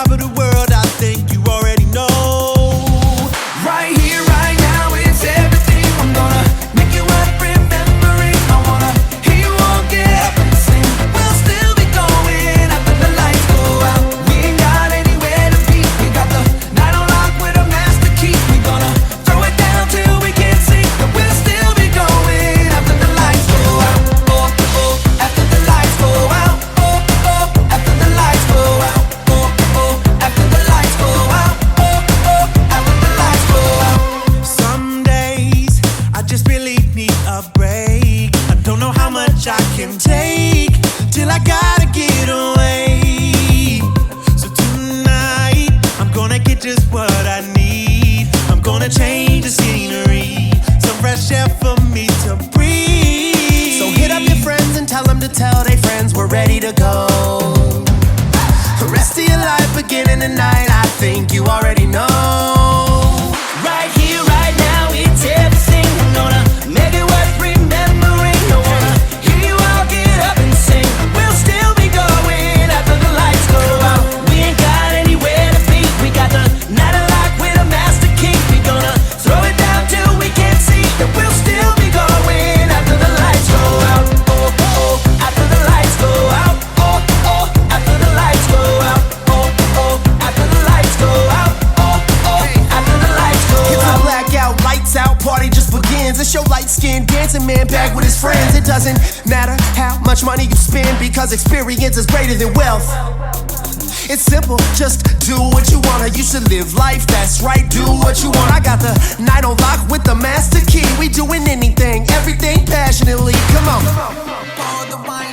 top of the world, I think you already know. Right here, right now, it's everything. I'm gonna make you worth remembering. I wanna hear you all get up and sing. We'll still be going after the lights go out. We ain't got anywhere to be. We got the night on lock with a master key. We gonna throw it down till we can't see. But we'll still be going after the lights go out. Oh, oh, after the lights go out. Oh, oh, after the lights go out. Oh, oh, after the lights go out. Oh, oh, after the lights go out. Some days I just really need a break. I don't know how much I can take till I gotta get away. So tonight I'm gonna get just what I need. I'm gonna change the scenery, some fresh air for me to breathe. So hit up your friends and tell them to tell their friends we're ready to go. The rest of your life beginning tonight, I think you already know. Right here, right now, it's everything. I'm gonna make it worth remembering. I wanna hear you all get up and sing. We'll still be going after the lights go out. We ain't got anywhere to be. We got the night unlocked with a master key. We gonna throw it down till we can't see. And we'll still be going after the lights go out. Oh, oh, after the lights go out. Oh, oh, after the lights go out. Oh, oh, after the lights go out. Oh, oh, after the lights go It's a out. blackout, lights out, party just begins. It's your light-skinned dancing man back with his friends. It doesn't matter how much money you spend, because experience is greater than wealth. It's simple, just do what you wanna. You should live life, that's right, do what you want. I got the night on lock with the master key. We doing anything, everything passionately. Come on. Pour the wine